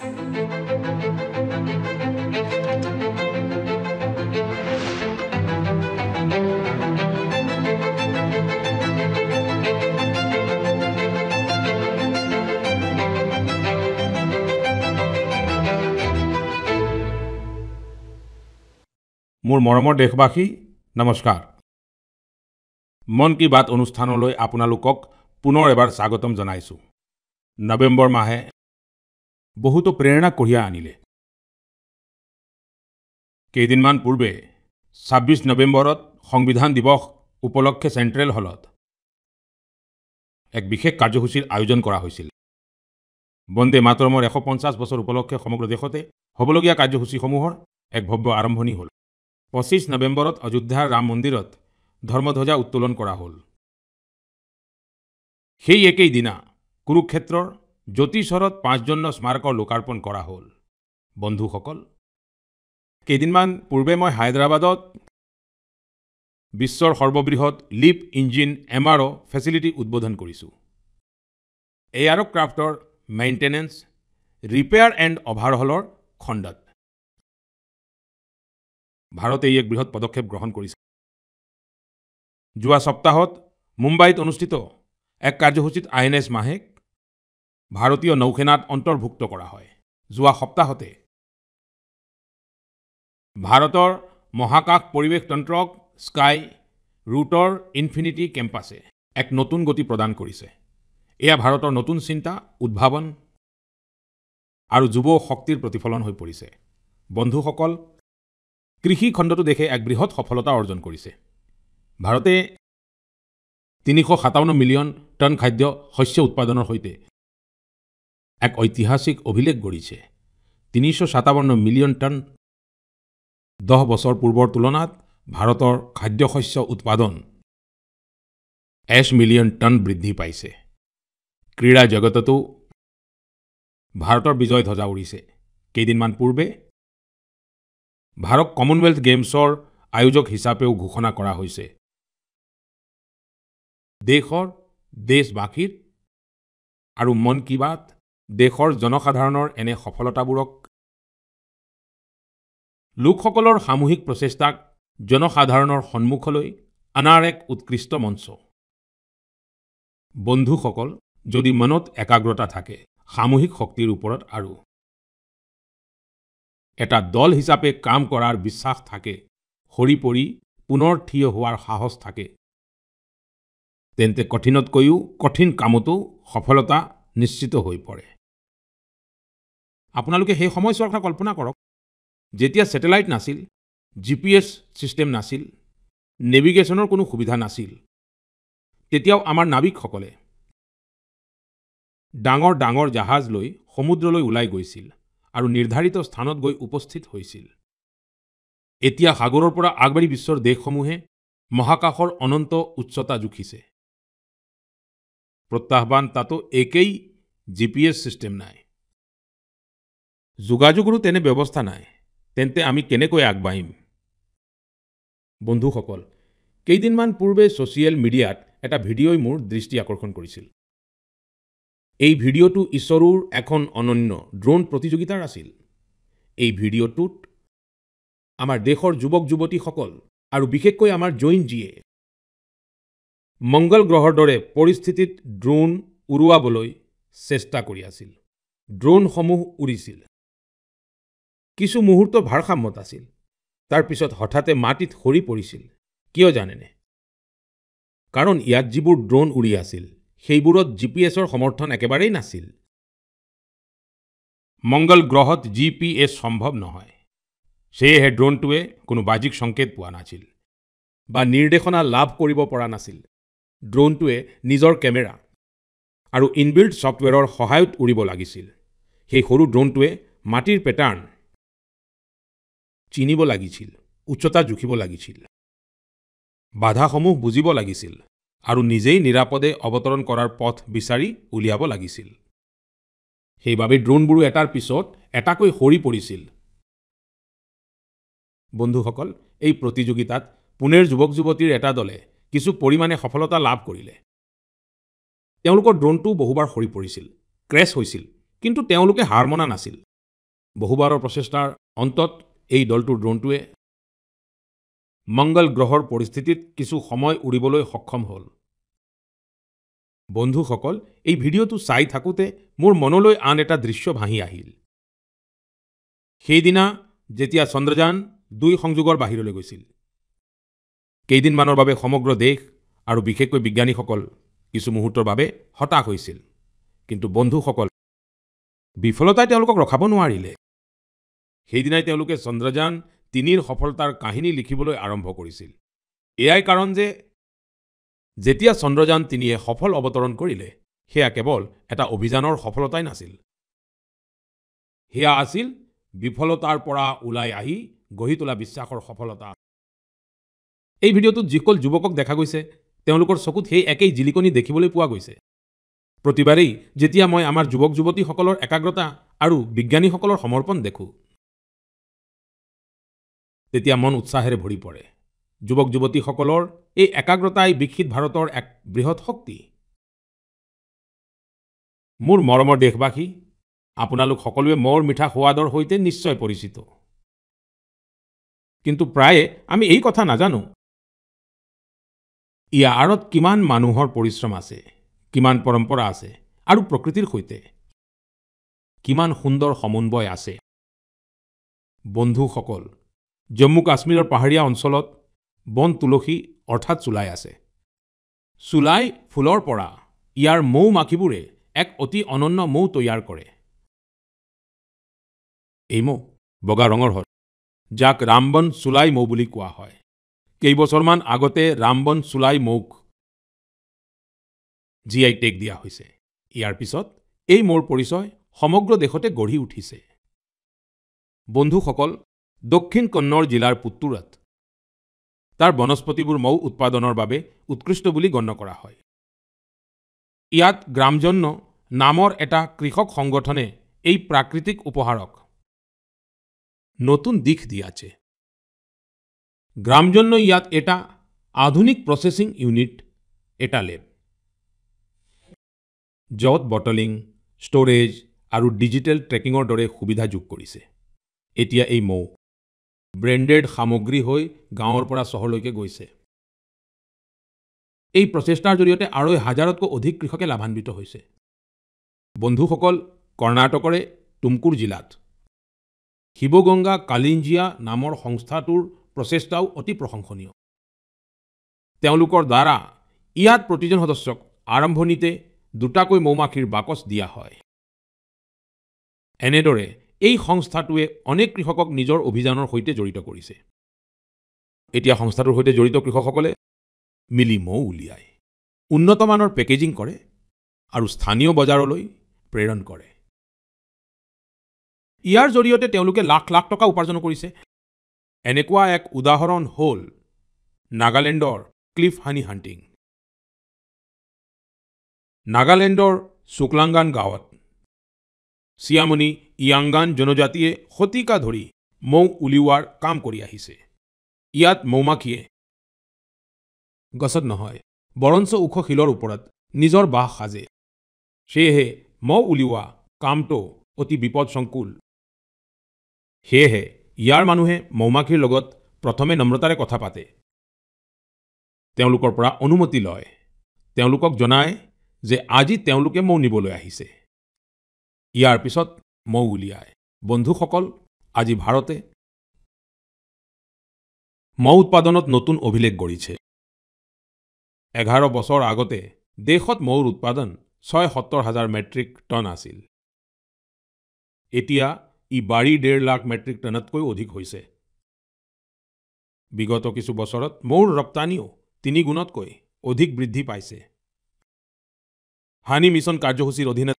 মোৰ মৰমৰ দেশবাসী নমস্কাৰ। মন কি বাত অনুষ্ঠানলৈ আপোনালোকক পুনৰ এবাৰ স্বাগতম জনাইছোঁ। নৱেম্বৰ মাহে বহুতো প্ৰেৰণা কঢ়িয়াই আনিলে। কেইদিনমান পূৰ্বে ২৬ নৱেম্বৰত সংবিধান দিৱস উপলক্ষে চেণ্ট্ৰেল হলত এক বিশেষ কাৰ্যসূচীৰ আয়োজন কৰা হৈছিল। বন্দে মাতৰমৰ ১৫০ বছৰ উপলক্ষে সমগ্ৰ দেশতে হ'বলগীয়া কাৰ্যসূচীসমূহৰ এক ভব্য আৰম্ভণি হ'ল। ২৫ নৱেম্বৰত অযোধ্যাৰ ৰাম মন্দিৰত ধৰ্মধ্বজা উত্তোলন কৰা হ'ল। সেই একেই দিনা কুৰুক্ষেত্ৰৰ জ্যোতিস্বৰত ৫জন স্মাৰকৰ লোকাৰ্পণ কৰা হ'ল। বন্ধুসকল, কেইদিনমান পূৰ্বে মই হায়দৰাবাদত বিশ্বৰ সৰ্ববৃহৎ লিপ ইঞ্জিন MRO ফেচিলিটি উদ্বোধন কৰিছোঁ। এয়াৰক্ৰাফ্টৰ মেইনটেনেন্স, ৰিপেয়াৰ এণ্ড অভাৰহলৰ খণ্ডত ভাৰতে এক বৃহৎ পদক্ষেপ গ্ৰহণ কৰিছে। যোৱা সপ্তাহত মুম্বাইত অনুষ্ঠিত এক কাৰ্যসূচীত INS মাহেক ভাৰতীয় নৌসেনাত অন্তৰ্ভুক্ত কৰা হয়। যোৱা সপ্তাহতে ভাৰতৰ মহাকাশ পৰিৱেশ তন্ত্ৰক স্কাই ৰুটৰ ইনফিনিটি কেম্পাছে এক নতুন গতি প্ৰদান কৰিছে। এয়া ভাৰতৰ নতুন চিন্তা, উদ্ভাৱন আৰু যুৱ শক্তিৰ প্ৰতিফলন হৈ পৰিছে। বন্ধুসকল, কৃষি খণ্ডটো দেশে এক বৃহৎ সফলতা অৰ্জন কৰিছে। ভাৰতে ৩৫৭ মিলিয়ন টন খাদ্য শস্য উৎপাদনৰ সৈতে এক ঐতিহাসিক অভিলেখ গঢ়িছে। ৩৫৭ মিলিয়ন টন ১০ বছৰ পূৰ্বৰ তুলনাত ভাৰতৰ খাদ্যশস্য উৎপাদন ১ মিলিয়ন টন বৃদ্ধি পাইছে। ক্ৰীড়া জগততো ভাৰতৰ বিজয় ধ্বজা উৰিছে। কেইদিনমান পূৰ্বে ভাৰত কমনৱেলথ গেমছৰ আয়োজক হিচাপেও ঘোষণা কৰা হৈছে। দেশবাসীৰ আৰু মন কি বাত দেশৰ জনসাধাৰণৰ এনে সফলতাবোৰক লোকসকলৰ সামূহিক প্ৰচেষ্টাক জনসাধাৰণৰ সন্মুখলৈ অনাৰ এক উৎকৃষ্ট মঞ্চ। বন্ধুসকল, যদি মনত একাগ্ৰতা থাকে, সামূহিক শক্তিৰ ওপৰত আৰু এটা দল হিচাপে কাম কৰাৰ বিশ্বাস থাকে, সৰি পৰি পুনৰ থিয় হোৱাৰ সাহস থাকে, তেন্তে কঠিনতকৈও কঠিন কামতো সফলতা নিশ্চিত হৈ পৰে। আপোনালোকে সেই সময়ছোৱাৰ কথা কল্পনা কৰক, যেতিয়া ছেটেলাইট নাছিল, GPS ছিষ্টেম নাছিল, নেভিগেশ্যনৰ কোনো সুবিধা নাছিল। তেতিয়াও আমাৰ নাবিকসকলে ডাঙৰ ডাঙৰ জাহাজ লৈ সমুদ্ৰলৈ ওলাই গৈছিল আৰু নিৰ্ধাৰিত স্থানত গৈ উপস্থিত হৈছিল। এতিয়া সাগৰৰ পৰা আগবাঢ়ি বিশ্বৰ দেশসমূহে মহাকাশৰ অনন্ত উচ্চতা জুখিছে। প্ৰত্যাহ্বান তাতো একেই, GPS ছিষ্টেম নাই, যোগাযোগৰো তেনে ব্যৱস্থা নাই। তেন্তে আমি কেনেকৈ আগবাঢ়িম? বন্ধুসকল, কেইদিনমান পূৰ্বে ছ'চিয়েল মিডিয়াত এটা ভিডিঅ'ই মোৰ দৃষ্টি আকৰ্ষণ কৰিছিল। এই ভিডিঅ'টো ইছৰোৰ এখন অনন্য ড্ৰোন প্ৰতিযোগিতাৰ আছিল। এই ভিডিঅ'টোত আমাৰ দেশৰ যুৱক যুৱতীসকল আৰু বিশেষকৈ আমাৰ জৈনজীয়ে মংগল গ্ৰহৰ দৰে পৰিস্থিতিত ড্ৰোন উৰুৱাবলৈ চেষ্টা কৰি আছিল। ড্ৰোনসমূহ উৰিছিল। কিছু মুহূৰ্ত ভাৰসাম্যত আছিল। তাৰ পিছত হঠাতে মাটিত সৰি পৰিছিল। কিয় জানেনে? কাৰণ ইয়াত যিবোৰ ড্ৰোন উৰি আছিল, সেইবোৰত GPSৰ সমৰ্থন একেবাৰেই নাছিল। মংগল গ্ৰহত GPS সম্ভৱ নহয়। সেয়েহে ড্ৰোনটোৱে কোনো বাহ্যিক সংকেত পোৱা নাছিল বা নিৰ্দেশনা লাভ কৰিব পৰা নাছিল। ড্ৰোনটোৱে নিজৰ কেমেৰা আৰু ইনবিল্ট ছফ্টৱেৰৰ সহায়ত উৰিব লাগিছিল। সেই সৰু ড্ৰোনটোৱে মাটিৰ পেটাৰ্ণ চিনিব লাগিছিল, উচ্চতা জুখিব লাগিছিল, বাধাসমূহ বুজিব লাগিছিল আৰু নিজেই নিৰাপদে অৱতৰণ কৰাৰ পথ বিচাৰি উলিয়াব লাগিছিল। সেইবাবে ড্ৰোনবোৰো এটাৰ পিছত এটাকৈ সৰি পৰিছিল। বন্ধুসকল, এই প্ৰতিযোগিতাত পুনেৰ যুৱক যুৱতীৰ এটা দলে কিছু পৰিমাণে সফলতা লাভ কৰিলে। তেওঁলোকৰ ড্ৰোনটো বহুবাৰ সৰি পৰিছিল, ক্ৰেছ হৈছিল, কিন্তু তেওঁলোকে হাৰ মনা নাছিল। বহুবাৰৰ প্ৰচেষ্টাৰ অন্তত এই দলটোৰ ড্ৰোনটোৱে মংগল গ্ৰহৰ পৰিস্থিতিত কিছু সময় উৰিবলৈ সক্ষম হ'ল। বন্ধুসকল, এই ভিডিঅ'টো চাই থাকোঁতে মোৰ মনলৈ আন এটা দৃশ্য ভাহি আহিল। সেইদিনা যেতিয়া চন্দ্ৰযান-2 সংযোগৰ বাহিৰলৈ গৈছিল, কেইদিনমানৰ বাবে সমগ্ৰ দেশ আৰু বিশেষকৈ বিজ্ঞানীসকল কিছু মুহূৰ্তৰ বাবে হতাশ হৈছিল। কিন্তু বন্ধুসকল, বিফলতাই তেওঁলোকক ৰখাব নোৱাৰিলে। সেইদিনাই তেওঁলোকে চন্দ্ৰযান-3ৰ সফলতাৰ কাহিনী লিখিবলৈ আৰম্ভ কৰিছিল। এয়াই কাৰণ যে যেতিয়া চন্দ্ৰযান-3য়ে সফল অৱতৰণ কৰিলে, সেয়া কেৱল এটা অভিযানৰ সফলতাই নাছিল, সেয়া আছিল বিফলতাৰ পৰা ওলাই আহি গঢ়ি তোলা বিশ্বাসৰ সফলতা। এই ভিডিঅ'টোত যিসকল যুৱকক দেখা গৈছে, তেওঁলোকৰ চকুত সেই একেই জিলিকনি দেখিবলৈ পোৱা গৈছে। প্ৰতিবাৰেই যেতিয়া মই আমাৰ যুৱক যুৱতীসকলৰ একাগ্ৰতা আৰু বিজ্ঞানীসকলৰ সমৰ্পণ দেখোঁ, তেতিয়া মন উৎসাহেৰে ভৰি পৰে। যুৱক যুৱতীসকলৰ এই একাগ্ৰতাই বিকশিত ভাৰতৰ এক বৃহৎ শক্তি। মোৰ মৰমৰ দেশবাসী, আপোনালোক সকলোৱে মৌৰ মিঠা সোৱাদৰ সৈতে নিশ্চয় পৰিচিত। কিন্তু প্ৰায়ে আমি এই কথা নাজানো, ইয়াৰ আঁৰত কিমান মানুহৰ পৰিশ্ৰম আছে, কিমান পৰম্পৰা আছে আৰু প্ৰকৃতিৰ সৈতে কিমান সুন্দৰ সমন্বয় আছে। বন্ধুসকল, জম্মু কাশ্মীৰৰ পাহাৰীয়া অঞ্চলত বন তুলসী অৰ্থাৎ চুলাই আছে। চুলাই ফুলৰ পৰা ইয়াৰ মৌ মাখিবোৰে এক অতি অনন্য মৌ তৈয়াৰ কৰে। এই মৌ বগা ৰঙৰ হয়, যাক ৰামবন চুলাই মৌ বুলি কোৱা হয়। কেইবছৰমান আগতে ৰামবন চুলাই মৌক GI টেগ দিয়া হৈছে। ইয়াৰ পিছত এই মৌৰ পৰিচয় সমগ্ৰ দেশতে গঢ়ি উঠিছে। বন্ধুসকল, দক্ষিণ কন্নড় জিলাৰ পুত্তুৰত তাৰ বনস্পতিবোৰ মৌ উৎপাদনৰ বাবে উৎকৃষ্ট বুলি গণ্য কৰা হয়। ইয়াত গ্ৰামজন্য নামৰ এটা কৃষক সংগঠনে এই প্ৰাকৃতিক উপহাৰক নতুন দিশ দিয়াছে। গ্ৰামজন্য ইয়াত এটা আধুনিক প্ৰচেছিং ইউনিট, এটা লেব, য'ত বটলিং, ষ্ট'ৰেজ আৰু ডিজিটেল ট্ৰেকিঙৰ দৰে সুবিধা যোগ কৰিছে। এতিয়া এই মৌ ব্ৰেণ্ডেড সামগ্ৰী হৈ গাঁৱৰ পৰা চহৰলৈকে গৈছে। এই প্ৰচেষ্টাৰ জৰিয়তে ২৫০০তকৈ অধিক কৃষকে লাভান্বিত হৈছে। বন্ধুসকল, কৰ্ণাটকৰে টুমকুৰ জিলাত শিৱগংগা কালিঞ্জিয়া নামৰ সংস্থাটোৰ প্ৰচেষ্টাও অতি প্ৰশংসনীয়। তেওঁলোকৰ দ্বাৰা ইয়াত প্ৰতিজন সদস্যক আৰম্ভণিতে ২টাকৈ মৌমাখিৰ বাকচ দিয়া হয়। এনেদৰে এই সংস্থাটোৱে অনেক কৃষকক নিজৰ অভিযানৰ সৈতে জড়িত কৰিছে। এতিয়া সংস্থাটোৰ সৈতে জড়িত কৃষকসকলে মিলি মৌ উলিয়ায়, উন্নতমানৰ পেকেজিং কৰে আৰু স্থানীয় বজাৰলৈ প্ৰেৰণ কৰে। ইয়াৰ জৰিয়তে তেওঁলোকে লাখ লাখ টকা উপাৰ্জন কৰিছে। এনেকুৱা এক উদাহৰণ হ'ল নাগালেণ্ডৰ ক্লিফ হানি হাণ্টিং। নাগালেণ্ডৰ চুকলাংগান গাঁৱত চিয়ামনি ইয়াংগান জনজাতিয়ে শতিকা ধৰি মৌ উলিওৱাৰ কাম কৰি আহিছে। ইয়াত মৌমাখিয়ে গছত নহয়, বৰঞ্চ ওখ শিলৰ ওপৰত নিজৰ বাহ সাজে। সেয়েহে মৌ উলিওৱা কামটো অতি বিপদসংকুল। সেয়েহে ইয়াৰ মানুহে মৌমাখিৰ লগত প্ৰথমে নম্ৰতাৰে কথা পাতে, তেওঁলোকৰ পৰা অনুমতি লয়, তেওঁলোকক জনায় যে আজি তেওঁলোকে মৌ নিবলৈ আহিছে। ইয়াৰ পিছত মৌ উলিয়ায়। বন্ধুসকল, আজি ভাৰতে মৌ উৎপাদনত নতুন অভিলেখ গঢ়িছে। 11 বছৰ আগতে দেশত মৌৰ উৎপাদন ৭৬,০০০ মেট্ৰিক টন আছিল। এতিয়া ই বাঢ়ি ১.৫ লাখ মেট্ৰিক টনতকৈ অধিক হৈছে। বিগত কিছু বছৰত মৌৰ ৰপ্তানিও ৩ গুণতকৈ অধিক বৃদ্ধি পাইছে। হানি মিছন কাৰ্যসূচীৰ অধীনত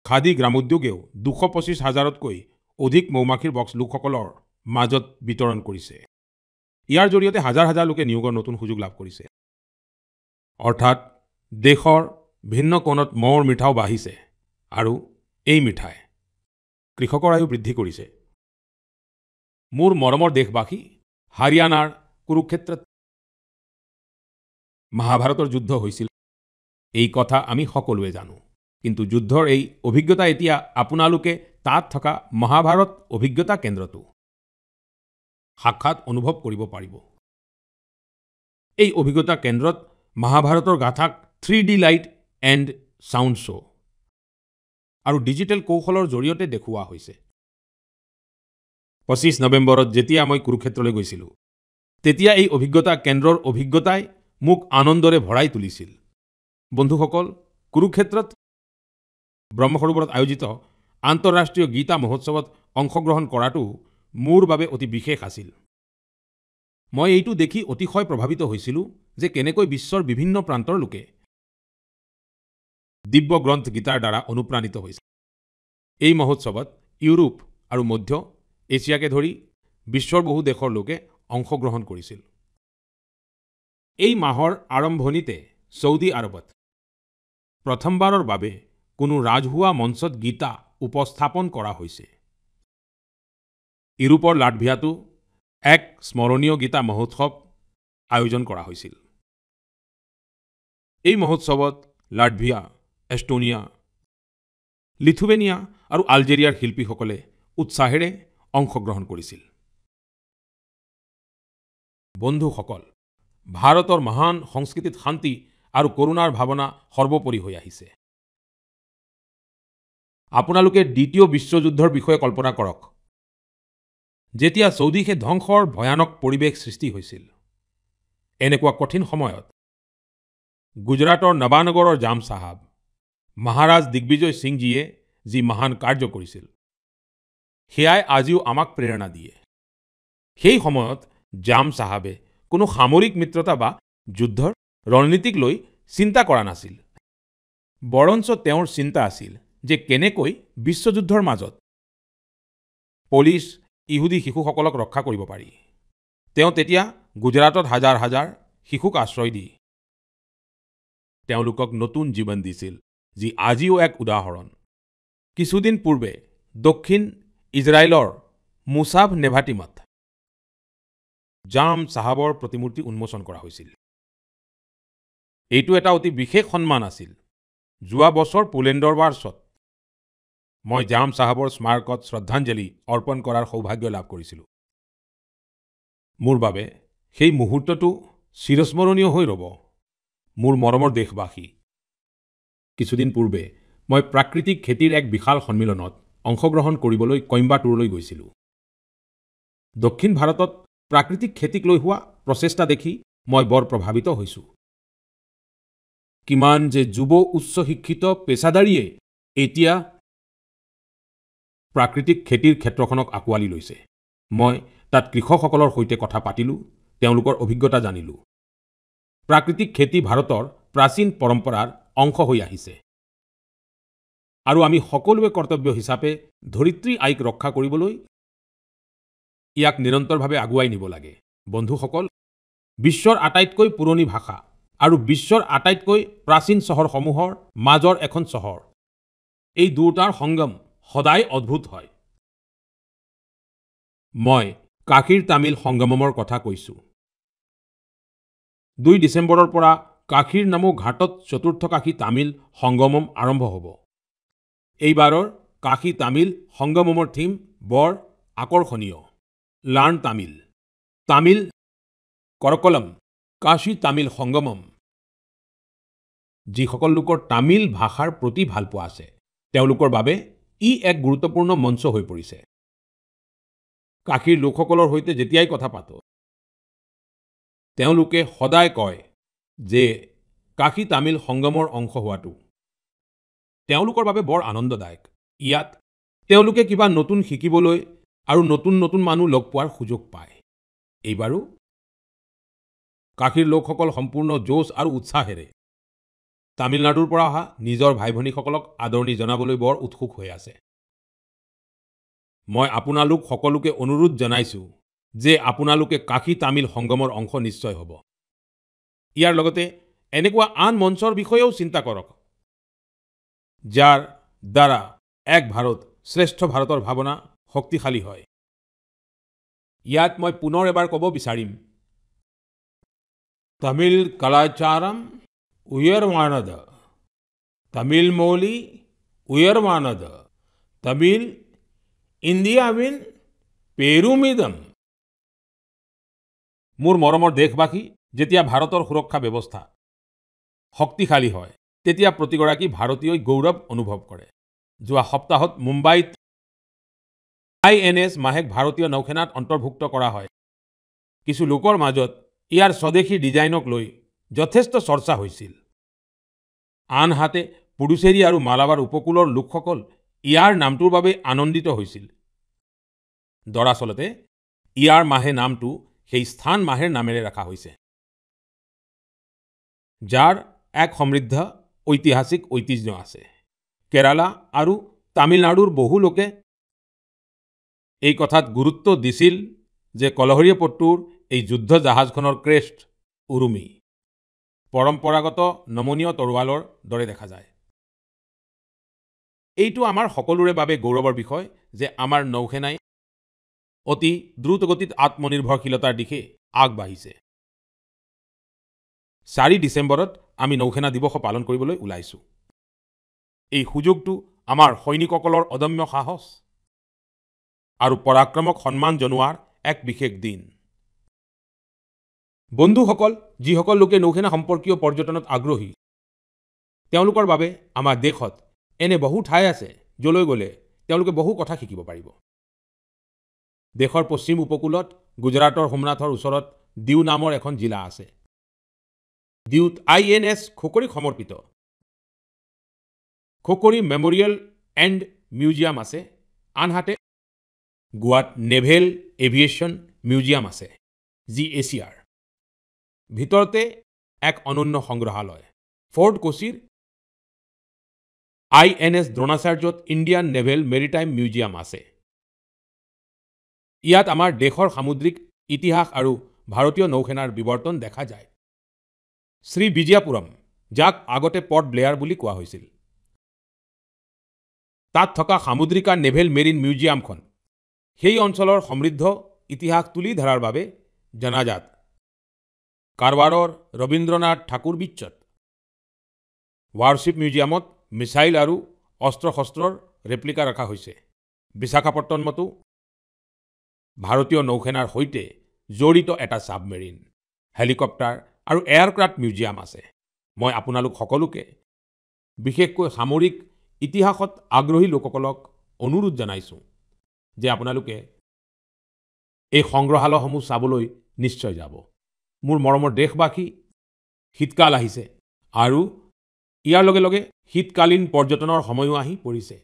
খাদী গ্ৰামোদ্যোগেও ২২৫,০০০তকৈ অধিক মৌমাখিৰ বক্স লোকসকলৰ মাজত বিতৰণ কৰিছে। ইয়াৰ জৰিয়তে হাজাৰ হাজাৰ লোকে নিয়োগৰ নতুন সুযোগ লাভ কৰিছে। অৰ্থাৎ দেশৰ ভিন্ন কোণত মৌৰ মিঠাও বাঢ়িছে আৰু এই মিঠাই কৃষকৰ আয়ু বৃদ্ধি কৰিছে। মোৰ মৰমৰ দেশবাসী, হাৰিয়ানাৰ কুৰুক্ষেত্ৰত মহাভাৰতৰ যুদ্ধ হৈছিল, এই কথা আমি সকলোৱে জানো। কিন্তু যুদ্ধৰ এই অভিজ্ঞতা এতিয়া আপোনালোকে তাত থকা মহাভাৰত অভিজ্ঞতা কেন্দ্ৰটো সাক্ষাৎ অনুভৱ কৰিব পাৰিব। এই অভিজ্ঞতা কেন্দ্ৰত মহাভাৰতৰ গাথাক 3D light and sound show' আৰু ডিজিটেল কৌশলৰ জৰিয়তে দেখুওৱা হৈছে। 25 নৱেম্বৰত যেতিয়া মই কুৰুক্ষেত্ৰলৈ গৈছিলোঁ, তেতিয়া এই অভিজ্ঞতা কেন্দ্ৰৰ অভিজ্ঞতাই মোক আনন্দৰে ভৰাই তুলিছিল। বন্ধুসকল, কুৰুক্ষেত্ৰত ব্ৰহ্মসৰোবৰত আয়োজিত আন্তঃৰাষ্ট্ৰীয় গীতা মহোৎসৱত অংশগ্ৰহণ কৰাটো মোৰ বাবে অতি বিশেষ আছিল। মই এইটো দেখি অতিশয় প্ৰভাৱিত হৈছিলোঁ যে কেনেকৈ বিশ্বৰ বিভিন্ন প্ৰান্তৰ লোকে দিব্য গ্ৰন্থ গীতাৰ দ্বাৰা অনুপ্ৰাণিত হৈছে। এই মহোৎসৱত ইউৰোপ আৰু মধ্য এছিয়াকে ধৰি বিশ্বৰ বহু দেশৰ লোকে অংশগ্ৰহণ কৰিছিল। এই মাহৰ আৰম্ভণিতে ছৌদি আৰবত প্ৰথমবাৰৰ বাবে কোনো ৰাজহুৱা মঞ্চত গীতা উপস্থাপন কৰা হৈছে। ইউৰোপৰ লাটভিয়াতো এক স্মৰণীয় গীতা মহোৎসৱ আয়োজন কৰা হৈছিল। এই মহোৎসৱত লাটভিয়া, এষ্টনিয়া, লিথুৱেনিয়া আৰু আলজেৰিয়াৰ শিল্পীসকলে উৎসাহেৰে অংশগ্ৰহণ কৰিছিল। বন্ধুসকল, ভাৰতৰ মহান সংস্কৃতিত শান্তি আৰু কৰুণাৰ ভাৱনা সৰ্বোপৰি হৈ আহিছে। আপোনালোকে দ্বিতীয় বিশ্বযুদ্ধৰ বিষয়ে কল্পনা কৰক। যেতিয়া চৌদিশে ধ্বংসৰ ভয়ানক পৰিৱেশ সৃষ্টি হৈছিল, এনেকুৱা কঠিন সময়ত গুজৰাটৰ নৱানগৰৰ জাম চাহাব, মহাৰাজ দিগ্বিজয় সিংজীয়ে যি মহান কাৰ্য কৰিছিল, সেয়াই আজিও আমাক প্ৰেৰণা দিয়ে। সেই সময়ত জাম চাহাবে কোনো সামৰিক মিত্ৰতা বা যুদ্ধৰ ৰণনীতিক লৈ চিন্তা কৰা নাছিল। বৰঞ্চ তেওঁৰ চিন্তা আছিল যে কেনেকৈ বিশ্বযুদ্ধৰ মাজত পলিছ ইহুদী শিশুসকলক ৰক্ষা কৰিব পাৰি। তেওঁ তেতিয়া গুজৰাটত হাজাৰ হাজাৰ শিশুক আশ্ৰয় দি তেওঁলোকক নতুন জীৱন দিছিল, যি আজিও এক উদাহৰণ। কিছুদিন পূৰ্বে দক্ষিণ ইজৰাইলৰ মুছাভ নেভাটিমত জাম চাহাবৰ প্ৰতিমূৰ্তি উন্মোচন কৰা হৈছিল। এইটো এটা অতি বিশেষ সন্মান আছিল। যোৱা বছৰ পোলেণ্ডৰ ৱাৰ্ছত মই জাম চাহাবৰ স্মাৰকত শ্ৰদ্ধাঞ্জলি অৰ্পণ কৰাৰ সৌভাগ্য লাভ কৰিছিলোঁ। মোৰ বাবে সেই মুহূৰ্তটো চিৰস্মৰণীয় হৈ ৰ'ব। মোৰ মৰমৰ দেশবাসী, কিছুদিন পূৰ্বে মই প্ৰাকৃতিক খেতিৰ এক বিশাল সন্মিলনত অংশগ্ৰহণ কৰিবলৈ কইম্বাটুৰলৈ গৈছিলোঁ। দক্ষিণ ভাৰতত প্ৰাকৃতিক খেতিক লৈ হোৱা প্ৰচেষ্টা দেখি মই বৰ প্ৰভাৱিত হৈছোঁ। কিমান যে যুৱ উচ্চ শিক্ষিত পেছাদাৰীয়ে এতিয়া প্ৰাকৃতিক খেতিৰ ক্ষেত্ৰখনক আঁকোৱালি লৈছে। মই তাত কৃষকসকলৰ সৈতে কথা পাতিলোঁ, তেওঁলোকৰ অভিজ্ঞতা জানিলোঁ। প্ৰাকৃতিক খেতি ভাৰতৰ প্ৰাচীন পৰম্পৰাৰ অংশ হৈ আহিছে আৰু আমি সকলোৱে কৰ্তব্য হিচাপে ধৰিত্ৰী আইক ৰক্ষা কৰিবলৈ ইয়াক নিৰন্তৰভাৱে আগুৱাই নিব লাগে। বন্ধুসকল, বিশ্বৰ আটাইতকৈ পুৰণি ভাষা আৰু বিশ্বৰ আটাইতকৈ প্ৰাচীন চহৰসমূহৰ মাজৰ এখন চহৰ, এই দুটাৰ সংগম সদায় অদ্ভুত হয়। মই কাশীৰ তামিল সংগমমৰ কথা কৈছোঁ। 2 ডিচেম্বৰৰ পৰা কাশীৰ নামো ঘাটত চতুৰ্থ কাশী তামিল সংগমম আৰম্ভ হ'ব। এইবাৰৰ কাশী তামিল সংগমমৰ থিম বৰ আকৰ্ষণীয়। লাৰ্ণ তামিল, তামিল কৰকলম, কাশী তামিল সংগমম। যিসকল লোকৰ তামিল ভাষাৰ প্ৰতি ভালপোৱা আছে, তেওঁলোকৰ বাবে ই এক গুৰুত্বপূৰ্ণ মঞ্চ হৈ পৰিছে। কাশীৰ লোকসকলৰ সৈতে যেতিয়াই কথা পাতো, তেওঁলোকে সদায় কয় যে কাশী তামিল সংগমৰ অংশ হোৱাটো তেওঁলোকৰ বাবে বৰ আনন্দদায়ক। ইয়াত তেওঁলোকে কিবা নতুন শিকিবলৈ আৰু নতুন নতুন মানুহ লগ পোৱাৰ সুযোগ পায়। এইবাৰো কাশীৰ লোকসকল সম্পূৰ্ণ জোচ আৰু উৎসাহেৰে তামিলনাডুৰ পৰা অহা নিজৰ ভাই ভনীসকলক আদৰণি জনাবলৈ বৰ উৎসুক হৈ আছে। মই আপোনালোক সকলোকে অনুৰোধ জনাইছোঁ যে আপোনালোকে কাশী তামিল সংগমৰ অংশ নিশ্চয় হ'ব। ইয়াৰ লগতে এনেকুৱা আন মঞ্চৰ বিষয়েও চিন্তা কৰক, যাৰ দ্বাৰা এক ভাৰত শ্ৰেষ্ঠ ভাৰতৰ ভাৱনা শক্তিশালী হয়। ইয়াত মই পুনৰ এবাৰ ক'ব বিচাৰিম, তামিল কলাচাৰম উয়ৰমানদ, তামিল মৌলি উয়ৰমানদ, তামিল ইণ্ডিয়াবিন পেৰুমিদম। মোৰ মৰমৰ দেশবাসী, যেতিয়া ভাৰতৰ সুৰক্ষা ব্যৱস্থা শক্তিশালী হয় তেতিয়া প্ৰতিগৰাকী ভাৰতীয়ই গৌৰৱ অনুভৱ কৰে। যোৱা সপ্তাহত মুম্বাইত INS মাহেক ভাৰতীয় নৌসেনাত অন্তৰ্ভুক্ত কৰা হয়। কিছু লোকৰ মাজত ইয়াৰ স্বদেশী ডিজাইনক লৈ যথেষ্ট চৰ্চা হৈছিল। আনহাতে পুডুচেৰী আৰু মালাবাৰ উপকূলৰ লোকসকল ইয়াৰ নামটোৰ বাবে আনন্দিত হৈছিল। দৰাচলতে ইয়াৰ মাহে নামটো সেই স্থান মাহেৰ নামেৰে ৰখা হৈছে, যাৰ এক সমৃদ্ধ ঐতিহাসিক ঐতিহ্য আছে। কেৰালা আৰু তামিলনাডুৰ বহু লোকে এই কথাত গুৰুত্ব দিছিল যে কলহৰীয়াপট্টুৰ এই যুদ্ধ জাহাজখনৰ ক্ৰেষ্ট উৰুমি পৰম্পৰাগত নমনীয় তৰোৱালৰ দৰে দেখা যায়। এইটো আমাৰ সকলোৰে বাবে গৌৰৱৰ বিষয় যে আমাৰ নৌসেনাই অতি দ্ৰুতগতিত আত্মনিৰ্ভৰশীলতাৰ দিশে আগবাঢ়িছে। 4 ডিচেম্বৰত আমি নৌসেনা দিৱস পালন কৰিবলৈ ওলাইছো। এই সুযোগটো আমাৰ সৈনিকসকলৰ অদম্য সাহস আৰু পৰাক্ৰমক সন্মান জনোৱাৰ এক বিশেষ দিন। বন্ধুসকল, যিসকল লোকে নৌসেনা সম্পৰ্কীয় পৰ্যটনত আগ্ৰহী, তেওঁলোকৰ বাবে আমাৰ দেশত এনে বহু ঠাই আছে যলৈ গ'লে তেওঁলোকে বহু কথা শিকিব পাৰিব। দেশৰ পশ্চিম উপকূলত গুজৰাটৰ সোমনাথৰ ওচৰত দিউ নামৰ এখন জিলা আছে। দিউত INS খোকৰীক সমৰ্পিত খোকৰী মেমৰিয়েল এণ্ড মিউজিয়াম আছে। আনহাতে গোৱাত নেভেল এভিয়েশ্যন মিউজিয়াম আছে, যি এছিয়াৰ ভিতৰতে এক অনন্য সংগ্ৰহালয়। ফৰ্ট কোচিৰ INS দ্ৰোণাচাৰ্যত ইণ্ডিয়ান নেভেল মেৰিটাইম মিউজিয়াম আছে। ইয়াত আমাৰ দেশৰ সামুদ্ৰিক ইতিহাস আৰু ভাৰতীয় নৌসেনাৰ বিৱৰ্তন দেখা যায়। শ্ৰী বিজয়াপুৰম, যাক আগতে পৰ্ট ব্লেয়াৰ বুলি কোৱা হৈছিল, তাত থকা সামুদ্ৰিকা নেভেল মেৰিন মিউজিয়ামখন সেই অঞ্চলৰ সমৃদ্ধ ইতিহাস তুলি ধৰাৰ বাবে জনাজাত। কাৰৱাৰৰ ৰবীন্দ্ৰনাথ ঠাকুৰ বিচ্চত ৱাৰশ্বিপ মিউজিয়ামত মিছাইল আৰু অস্ত্ৰ শস্ত্ৰৰ ৰেপ্লিকা ৰখা হৈছে। বিশাখাপট্টনমতো ভাৰতীয় নৌসেনাৰ সৈতে জড়িত এটা ছাবমেৰিন, হেলিকপ্টাৰ আৰু এয়াৰক্ৰাফ্ট মিউজিয়াম আছে। মই আপোনালোক সকলোকে, বিশেষকৈ সামৰিক ইতিহাসত আগ্ৰহী লোকসকলক অনুৰোধ জনাইছোঁ যে আপোনালোকে এই সংগ্ৰহালয়সমূহ চাবলৈ নিশ্চয় যাব। মোৰ মৰমৰ দেশবাসী, শীতকাল আহিছে আৰু ইয়াৰ লগে লগে শীতকালীন পৰ্যটনৰ সময়ো আহি পৰিছে।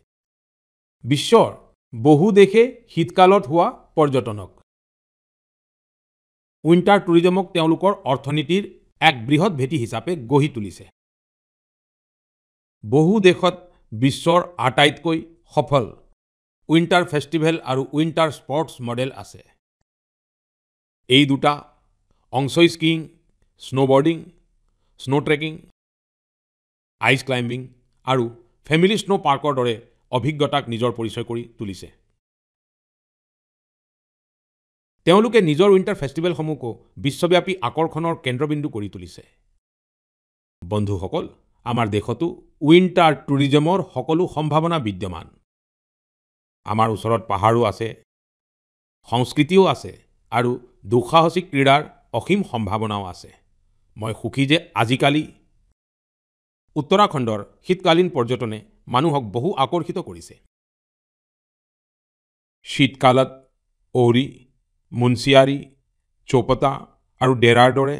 বিশ্বৰ বহু দেশে শীতকালত হোৱা পৰ্যটনক উইণ্টাৰ টুৰিজমক তেওঁলোকৰ অৰ্থনীতিৰ এক বৃহৎ ভেটি হিচাপে গঢ়ি তুলিছে। বহু দেশত বিশ্বৰ আটাইতকৈ সফল উইণ্টাৰ ফেষ্টিভেল আৰু উইণ্টাৰ স্পৰ্টছ মডেল আছে। এই দুটা অংশ skiing, snowboarding, snow trekking, ice climbing আৰু ফেমিলি স্নো পাৰ্কৰ দৰে অভিজ্ঞতাক নিজৰ পৰিচয় কৰি তুলিছে। তেওঁলোকে নিজৰ উইণ্টাৰ ফেষ্টিভেলসমূহকো বিশ্বব্যাপী আকৰ্ষণৰ কেন্দ্ৰবিন্দু কৰি তুলিছে। বন্ধুসকল, আমাৰ দেশতো উইণ্টাৰ টুৰিজমৰ সকলো সম্ভাৱনা বিদ্যমান। আমাৰ ওচৰত পাহাৰো আছে, সংস্কৃতিও আছে আৰু দুঃসাহসিক ক্ৰীড়াৰ অসীম সম্ভাৱনাও আছে। মই সুখী যে আজিকালি উত্তৰাখণ্ডৰ শীতকালীন পৰ্যটনে মানুহক বহু আকৰ্ষিত কৰিছে। শীতকালত ঔৰি, মুন্সিয়াৰী, চৌপতা আৰু ডেৰাৰ দৰে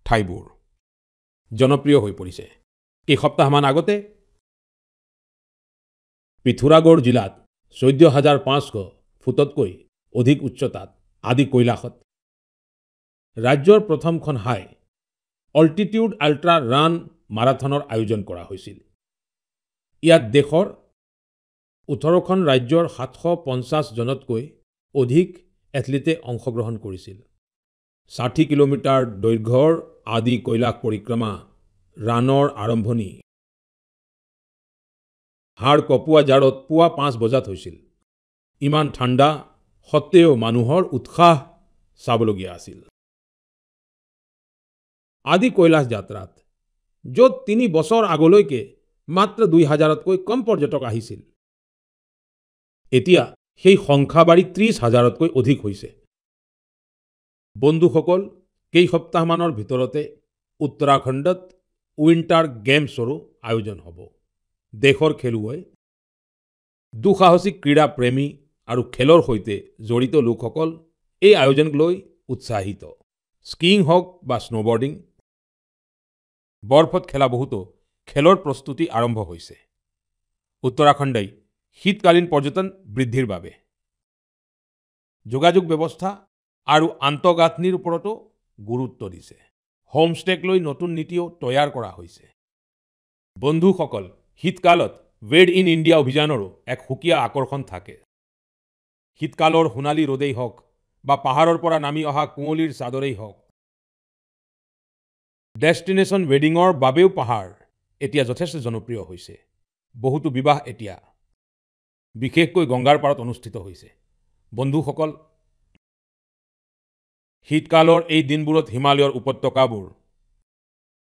ঠাইবোৰ জনপ্ৰিয় হৈ পৰিছে। কেইসপ্তাহমান আগতে পিথোৰাগড় জিলাত 14,500 ফুটতকৈ অধিক উচ্চতাত আদি কৈলাশত ৰাজ্যৰ প্ৰথমখন হাই অল্টিটিউড আল্ট্ৰা ৰান মাৰাথনৰ আয়োজন কৰা হৈছিল। ইয়াত দেশৰ 18খন ৰাজ্যৰ 750 জনতকৈ অধিক এথলীটে অংশগ্ৰহণ কৰিছিল। 60 কিলোমিটাৰ দৈৰ্ঘ্যৰ আদি কৈলাশ পৰিক্ৰমা ৰানৰ আৰম্ভণি হাড় কঁপোৱা জাৰত পুৱা 5 বজাত হৈছিল। ইমান ঠাণ্ডা সত্ত্বেও মানুহৰ উৎসাহ চাবলগীয়া আছিল। আদি কৈলাশ যাত্ৰাত য'ত 3 বছৰ আগলৈকে মাত্ৰ 2000তকৈ কম পৰ্যটক আহিছিল, এতিয়া সেই সংখ্যা বাঢ়ি 30,000তকৈ অধিক হৈছে। বন্ধুসকল, কেইসপ্তাহমানৰ ভিতৰতে উত্তৰাখণ্ডত উইণ্টাৰ গেমছৰো আয়োজন হ'ব। দেশৰ খেলুৱৈ, দুঃসাহসিক ক্ৰীড়া প্ৰেমী আৰু খেলৰ সৈতে জড়িত লোকসকল এই আয়োজনক লৈ উৎসাহিত। স্কিইং হওক বা স্নোবৰ্ডিং, বৰফত খেলা বহুতো খেলৰ প্ৰস্তুতি আৰম্ভ হৈছে। উত্তৰাখণ্ডই শীতকালীন পৰ্যটন বৃদ্ধিৰ বাবে যোগাযোগ ব্যৱস্থা আৰু আন্তঃগাঁথনিৰ ওপৰতো গুৰুত্ব দিছে। হোমষ্টেক লৈ নতুন নীতিও তৈয়াৰ কৰা হৈছে। বন্ধুসকল, শীতকালত ৱেড ইন ইণ্ডিয়া অভিযানৰো এক সুকীয়া আকৰ্ষণ থাকে। শীতকালৰ সোণালী ৰ'দেই হওক বা পাহাৰৰ পৰা নামি অহা কুঁৱলীৰ চাদৰেই হওক, ডেষ্টিনেশ্যন ৱেডিঙৰ বাবেও পাহাৰ এতিয়া যথেষ্ট জনপ্ৰিয় হৈছে। বহুতো বিবাহ এতিয়া বিশেষকৈ গংগাৰ পাৰত অনুষ্ঠিত হৈছে। বন্ধুসকল, শীতকালৰ এই দিনবোৰত হিমালয়ৰ উপত্যকাবোৰ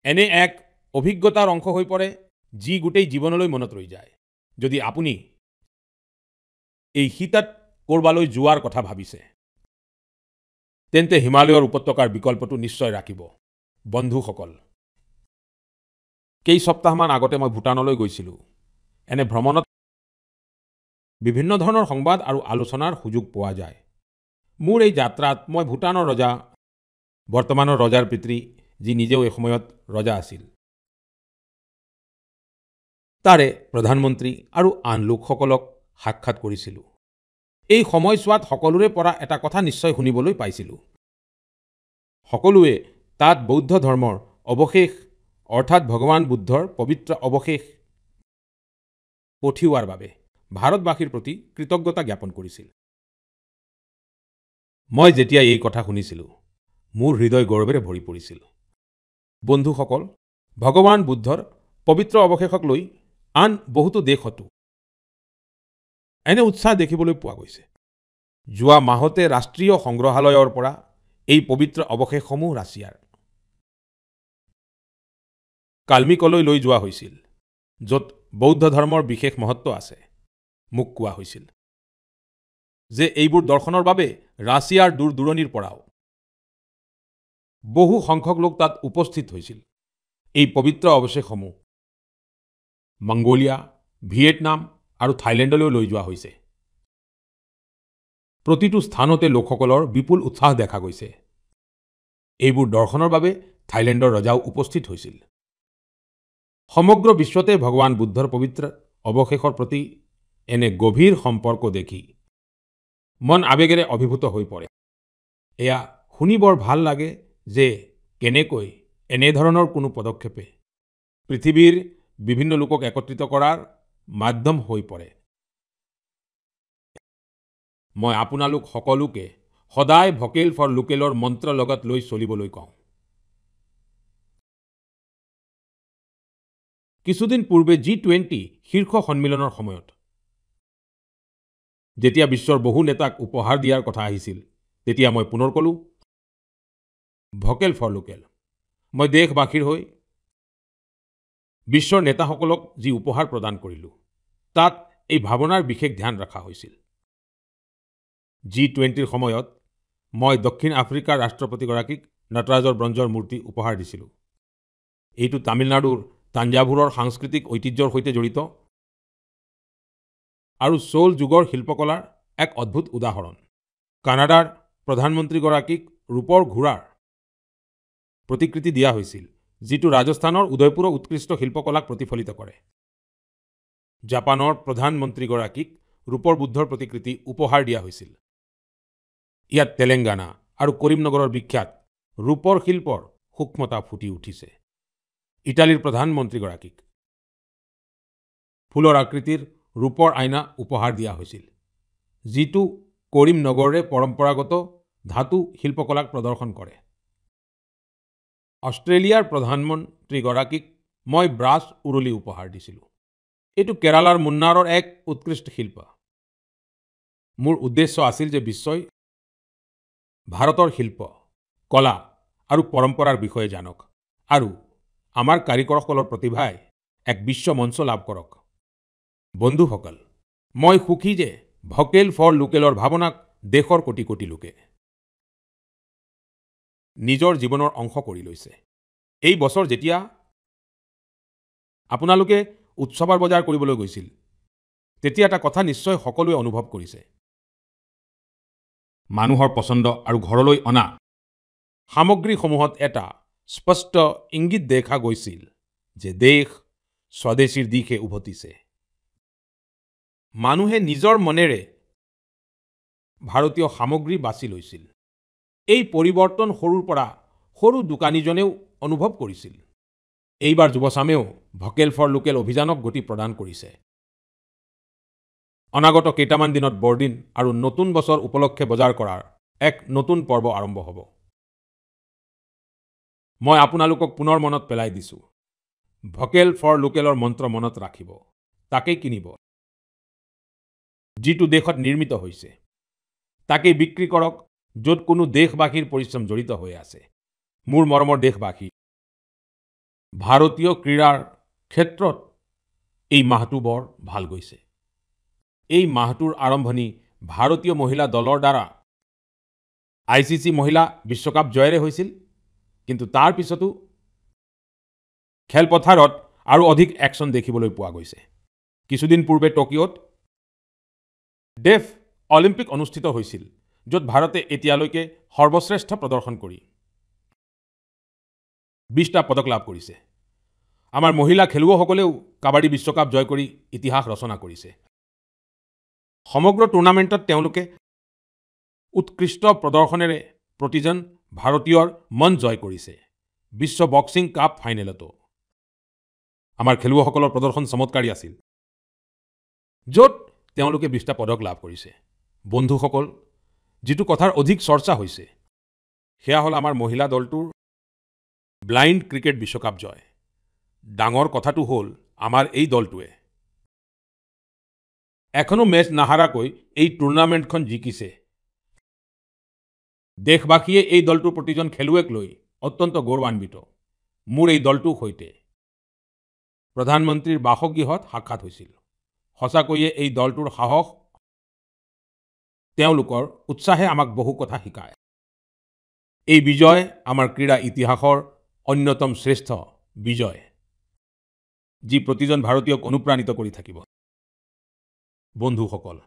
এনে এক অভিজ্ঞতাৰ অংশ হৈ পৰে যি গোটেই জীৱনলৈ মনত ৰৈ যায়। যদি আপুনি এই শীতত ক'ৰবালৈ যোৱাৰ কথা ভাবিছে, তেন্তে হিমালয়ৰ উপত্যকাৰ বিকল্পটো নিশ্চয় ৰাখিব। বন্ধুসকল, কেইসপ্তাহমান আগতে মই ভূটানলৈ গৈছিলোঁ। এনে ভ্ৰমণত বিভিন্ন ধৰণৰ সংবাদ আৰু আলোচনাৰ সুযোগ পোৱা যায়। মোৰ এই যাত্ৰাত মই ভূটানৰ ৰজা, বৰ্তমানৰ ৰজাৰ পিতৃ, যি নিজেও এসময়ত ৰজা আছিল, তাৰে প্ৰধানমন্ত্ৰী আৰু আন লোকসকলক সাক্ষাৎ কৰিছিলোঁ। এই সময়ছোৱাত সকলোৰে পৰা এটা কথা নিশ্চয় শুনিবলৈ পাইছিলোঁ। সকলোৱে তাত বৌদ্ধ ধৰ্মৰ অৱশেষ অৰ্থাৎ ভগৱান বুদ্ধৰ পবিত্ৰ অৱশেষ পঠিওৱাৰ বাবে ভাৰতবাসীৰ প্ৰতি কৃতজ্ঞতা জ্ঞাপন কৰিছিল। মই যেতিয়া এই কথা শুনিছিলোঁ, মোৰ হৃদয় গৌৰৱেৰে ভৰি পৰিছিল। বন্ধুসকল, ভগৱান বুদ্ধৰ পবিত্ৰ অৱশেষক লৈ আন বহুতো দেশতো এনে উৎসাহ দেখিবলৈ পোৱা গৈছে। যোৱা মাহতে ৰাষ্ট্ৰীয় সংগ্ৰহালয়ৰ পৰা এই পবিত্ৰ অৱশেষসমূহ ৰাছিয়াৰ কালমিকলৈ লৈ যোৱা হৈছিল, য'ত বৌদ্ধ ধৰ্মৰ বিশেষ মহত্ব আছে। মোক কোৱা হৈছিল যে এইবোৰ দৰ্শনৰ বাবে ৰাছিয়াৰ দূৰ দূৰণিৰ পৰাও বহু সংখ্যক লোক তাত উপস্থিত হৈছিল। এই পবিত্ৰ অৱশেষসমূহ মংগোলিয়া, ভিয়েটনাম আৰু থাইলেণ্ডলৈ লৈ যোৱা হৈছে। প্ৰতিটো স্থানতে লোকসকলৰ বিপুল উৎসাহ দেখা গৈছে। এইবোৰ দৰ্শনৰ বাবে থাইলেণ্ডৰ ৰজাও উপস্থিত হৈছিল। সমগ্ৰ বিশ্বতে ভগৱান বুদ্ধৰ পবিত্ৰ অৱশেষৰ প্ৰতি এনে গভীৰ সম্পৰ্ক দেখি মন আৱেগেৰে অভিভূত হৈ পৰে। এয়া শুনি বৰ ভাল লাগে যে কেনেকৈ এনেধৰণৰ কোনো পদক্ষেপে পৃথিৱীৰ বিভিন্ন লোকক একত্ৰিত কৰাৰ মাধ্যম হৈ পৰে। মই আপোনালোক সকলোকে সদায় ভকেল ফৰ লোকেলৰ মন্ত্ৰ লগত লৈ চলিবলৈ কওঁ। কিছুদিন পূৰ্বে G20 শীৰ্ষ সন্মিলনৰ সময়ত যেতিয়া বিশ্বৰ বহু নেতাক উপহাৰ দিয়াৰ কথা আহিছিল, তেতিয়া মই পুনৰ ক'লো, ভকেল ফৰ লোকেল। মই দেশবাসীৰ হৈ বিশ্বৰ নেতাসকলক যি উপহাৰ প্ৰদান কৰিলোঁ, তাত এই ভাৱনাৰ বিশেষ ধ্যান ৰখা হৈছিল। G20ৰ সময়ত মই দক্ষিণ আফ্ৰিকাৰ ৰাষ্ট্ৰপতিগৰাকীক নটৰাজৰ ব্ৰঞ্জৰ মূৰ্তি উপহাৰ দিছিলোঁ। এইটো তামিলনাডুৰ তাঞ্জাভুৰৰ সাংস্কৃতিক ঐতিহ্যৰ সৈতে জড়িত আৰু চোল যুগৰ শিল্পকলাৰ এক অদ্ভুত উদাহৰণ। কানাডাৰ প্ৰধানমন্ত্ৰীগৰাকীক ৰূপৰ ঘোঁৰাৰ প্ৰতিকৃতি দিয়া হৈছিল, যিটো ৰাজস্থানৰ উদয়পুৰৰ উৎকৃষ্ট শিল্পকলাক প্ৰতিফলিত কৰে। জাপানৰ প্ৰধানমন্ত্ৰীগৰাকীক ৰূপৰ বুদ্ধৰ প্ৰতিকৃতি উপহাৰ দিয়া হৈছিল। ইয়াত তেলেংগানা আৰু কৰিমনগৰৰ বিখ্যাত ৰূপৰ শিল্পৰ সূক্ষ্মতা ফুটি উঠিছে। ইটালীৰ প্ৰধানমন্ত্ৰীগৰাকীক ফুলৰ আকৃতিৰ ৰূপৰ আইনা উপহাৰ দিয়া হৈছিল, যিটো কৰিমনগৰে পৰম্পৰাগত ধাতু শিল্পকলাক প্ৰদৰ্শন কৰে। অষ্ট্ৰেলিয়াৰ প্ৰধানমন্ত্ৰীগৰাকীক মই ব্ৰাছ উৰুলি উপহাৰ দিছিলোঁ। এইটো কেৰালাৰ মুন্নাৰৰ এক উৎকৃষ্ট শিল্প। মোৰ উদ্দেশ্য আছিল যে বিশ্বই ভাৰতৰ শিল্প, কলা আৰু পৰম্পৰাৰ বিষয়ে জানক আৰু আমাৰ কাৰিকৰসকলৰ প্ৰতিভাই এক বিশ্ব মঞ্চ লাভ কৰক। বন্ধুসকল, মই সুখী যে ভকেল ফৰ লোকেলৰ ভাৱনাক দেশৰ কোটি কোটি লোকে নিজৰ জীৱনৰ অংশ কৰি লৈছে। এই বছৰ যেতিয়া আপোনালোকে উৎসৱৰ বজাৰ কৰিবলৈ গৈছিল, তেতিয়া এটা কথা নিশ্চয় সকলোৱে অনুভৱ কৰিছে। মানুহৰ পচন্দ আৰু ঘৰলৈ অনা সামগ্ৰীসমূহত এটা স্পষ্ট ইংগিত দেখা গৈছিল যে দেশ স্বদেশীৰ দিশে উভতিছে। মানুহে নিজৰ মনেৰে ভাৰতীয় সামগ্ৰী বাছি লৈছিল। এই পৰিৱৰ্তন সৰুৰ পৰা সৰু দোকানীজনেও অনুভৱ কৰিছিল। এইবাৰ যুৱচামেও ভকেল ফৰ লোকেল অভিযানক গতি প্ৰদান কৰিছে। অনাগত কেইটামান দিনত বৰদিন আৰু নতুন বছৰ উপলক্ষে বজাৰ কৰাৰ এক নতুন পৰ্ব আৰম্ভ হ'ব। মই আপোনালোকক পুনৰ মনত পেলাই দিছোঁ, ভকেল ফৰ লোকেলৰ মন্ত্ৰ মনত ৰাখিব, তাকেই কিনিব। যিটো দেশত নিৰ্মিত হৈছে তাকেই বিক্ৰী কৰক, য'ত কোনো দেশবাসীৰ পৰিশ্ৰম জড়িত হৈ আছে। মোৰ মৰমৰ দেশবাসী, ভাৰতীয় ক্ৰীড়াৰ ক্ষেত্ৰত এই মাহটো বৰ ভাল গৈছে। এই মাহটোৰ আৰম্ভণি ভাৰতীয় মহিলা দলৰ দ্বাৰা ICC মহিলা বিশ্বকাপ জয়েৰে হৈছিল, কিন্তু তাৰ পিছতো খেলপথাৰত আৰু অধিক একশ্যন দেখিবলৈ পোৱা গৈছে। কিছুদিন পূৰ্বে টকিঅ'ত ডেফ অলিম্পিক অনুষ্ঠিত হৈছিল, য'ত ভাৰতে এতিয়ালৈকে সৰ্বশ্ৰেষ্ঠ প্ৰদৰ্শন কৰি 20টা পদক লাভ কৰিছে। আমাৰ মহিলা খেলুৱৈসকলেও কাবাডী বিশ্বকাপ জয় কৰি ইতিহাস ৰচনা কৰিছে। সমগ্ৰ টুৰ্ণামেণ্টত তেওঁলোকে উৎকৃষ্ট প্ৰদৰ্শনেৰে প্ৰতিজন ভাৰতীয়ৰ মন জয় কৰিছে। বিশ্ব বক্সিং কাপ ফাইনেলতো আমাৰ খেলুৱৈসকলৰ প্ৰদৰ্শন চমৎকাৰী আছিল, য'ত তেওঁলোকে 20টা পদক লাভ কৰিছে। বন্ধুসকল, যিটো কথাৰ অধিক চৰ্চা হৈছে সেয়া হ'ল আমাৰ মহিলা দলটোৰ ব্লাইণ্ড ক্ৰিকেট বিশ্বকাপ জয়। ডাঙৰ কথাটো হ'ল আমাৰ এই দলটোৱে এখনো মেচ নাহাৰাকৈ এই টুৰ্ণামেণ্টখন জিকিছে। দেশবাসীয়ে এই দলটোৰ প্ৰতিজন খেলুৱৈক লৈ অত্যন্ত গৌৰৱান্বিত। মোৰ এই দলটোৰ সৈতে প্ৰধানমন্ত্ৰীৰ বাসগৃহত সাক্ষাৎ হৈছিল। সঁচাকৈয়ে এই দলটোৰ সাহস, তেওঁলোকৰ উৎসাহে আমাক বহু কথা শিকায়। এই বিজয় আমাৰ ক্ৰীড়া ইতিহাসৰ অন্যতম শ্ৰেষ্ঠ বিজয়, যি প্ৰতিজন ভাৰতীয়ক অনুপ্ৰাণিত কৰি থাকিব। বন্ধুসকল,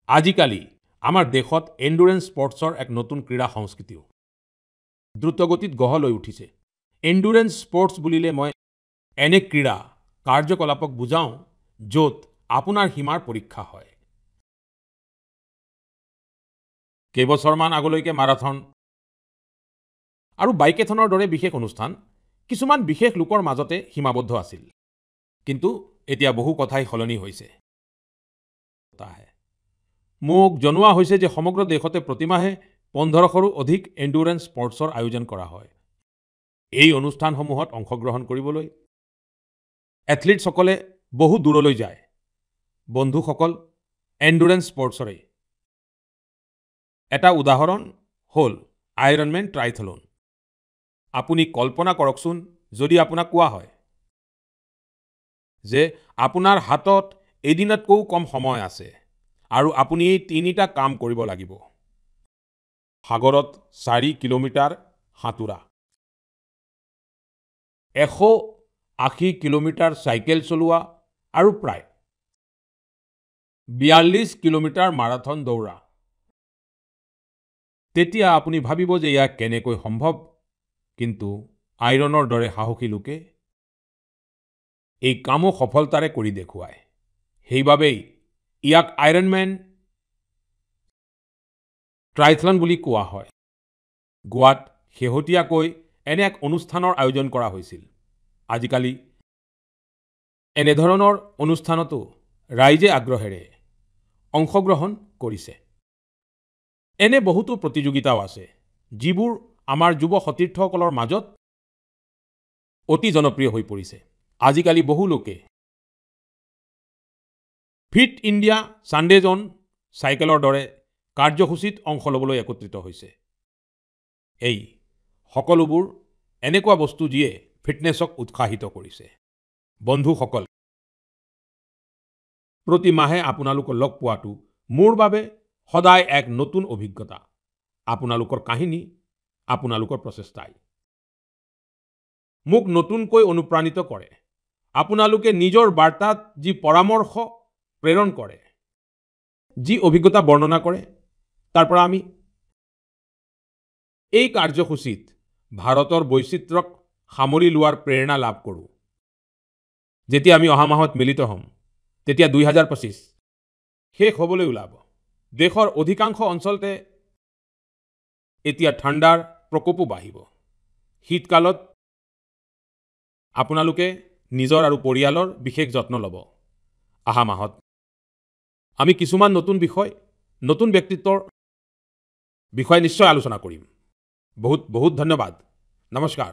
আজিকালি আমাৰ দেশত এণ্ডুৰেন্স স্পৰ্টছৰ এক নতুন ক্ৰীড়া সংস্কৃতিও দ্ৰুতগতিত গঢ় লৈ উঠিছে। এণ্ডুৰেন্স স্পৰ্টছ বুলিলে মই এনে ক্ৰীড়া কাৰ্যকলাপক বুজাওঁ য'ত আপোনাৰ সীমাৰ পৰীক্ষা হয়। কেইবছৰমান আগলৈকে মাৰাথন আৰু বাইকেথনৰ দৰে বিশেষ অনুষ্ঠান কিছুমান বিশেষ লোকৰ মাজতে সীমাবদ্ধ আছিল, কিন্তু এতিয়া বহু কথাই সলনি হৈছে। মোক জনোৱা হৈছে যে সমগ্ৰ দেশতে প্ৰতিমাহে 1500ৰো অধিক এণ্ডুৰেন্স স্পৰ্টছৰ আয়োজন কৰা হয়। এই অনুষ্ঠানসমূহত অংশগ্ৰহণ কৰিবলৈ এথলীটসকলে বহু দূৰলৈ যায়। বন্ধুসকল, এণ্ডুৰেন্স স্পৰ্টছৰে এটা উদাহৰণ হ'ল আইৰণমেন ট্ৰাইথলন। আপুনি কল্পনা কৰকচোন, যদি আপোনাক কোৱা হয় যে আপোনাৰ হাতত এদিনতকৈও কম সময় আছে আৰু আপুনি এই 3টা কাম কৰিব লাগিব: সাগৰত 4 কিলোমিটাৰ সাঁতোৰা, 180 কিলোমিটাৰ চাইকেল চলোৱা আৰু প্ৰায় 42 কিলোমিটাৰ মাৰাথন দৌৰা। তেতিয়া আপুনি ভাবিব যে এয়া কেনেকৈ সম্ভৱ, কিন্তু আইৰণৰ দৰে সাহসী লোকে এই কামো সফলতাৰে কৰি দেখুৱায়। সেইবাবেই ইয়াক আইৰণমেন ট্ৰাইথলন বুলি কোৱা হয়। গোৱাত শেহতীয়াকৈ এনে এক অনুষ্ঠানৰ আয়োজন কৰা হৈছিল। আজিকালি এনেধৰণৰ অনুষ্ঠানতো ৰাইজে আগ্ৰহেৰে অংশগ্ৰহণ কৰিছে। এনে বহুতো প্ৰতিযোগিতাও আছে, যিবোৰ আমাৰ যুৱ সতীৰ্থসকলৰ মাজত অতি জনপ্ৰিয় হৈ পৰিছে। আজিকালি বহু লোকে ফিট ইণ্ডিয়া ছানডে জ'ন চাইকেলৰ দৰে কাৰ্যসূচীত অংশ ল'বলৈ একত্ৰিত হৈছে। এই সকলোবোৰ এনেকুৱা বস্তু যিয়ে ফিটনেছক উৎসাহিত কৰিছে। বন্ধুসকল, প্ৰতি মাহে আপোনালোকক লগ পোৱাটো মোৰ বাবে সদায় এক নতুন অভিজ্ঞতা আপোনালোকৰ কাহিনী আপোনালোকৰ প্ৰচেষ্টাই মোক নতুনকৈ অনুপ্ৰাণিত কৰে আপোনালোকে নিজৰ বাৰ্তাত যি পৰামৰ্শ প্ৰেৰণ কৰে যি অভিজ্ঞতা বৰ্ণনা কৰে তাৰ পৰা আমি এই কাৰ্যসূচীত ভাৰতৰ বৈচিত্ৰ্যক সামৰি লোৱাৰ প্ৰেৰণা লাভ কৰোঁ যেতিয়া আমি অহা মাহত মিলিত হ'ম তেতিয়া 2025 শেষ হ'বলৈ ওলাব দেশৰ অধিকাংশ অঞ্চলতে এতিয়া ঠাণ্ডাৰ প্ৰকোপো বাঢ়িব শীতকালত আপোনালোকে নিজৰ আৰু পৰিয়ালৰ বিশেষ যত্ন ল'ব অহা মাহত আমি কিছুমান নতুন বিষয় নতুন ব্যক্তিত্বৰ বিষয়ে নিশ্চয় আলোচনা কৰিম বহুত বহুত ধন্যবাদ নমস্কাৰ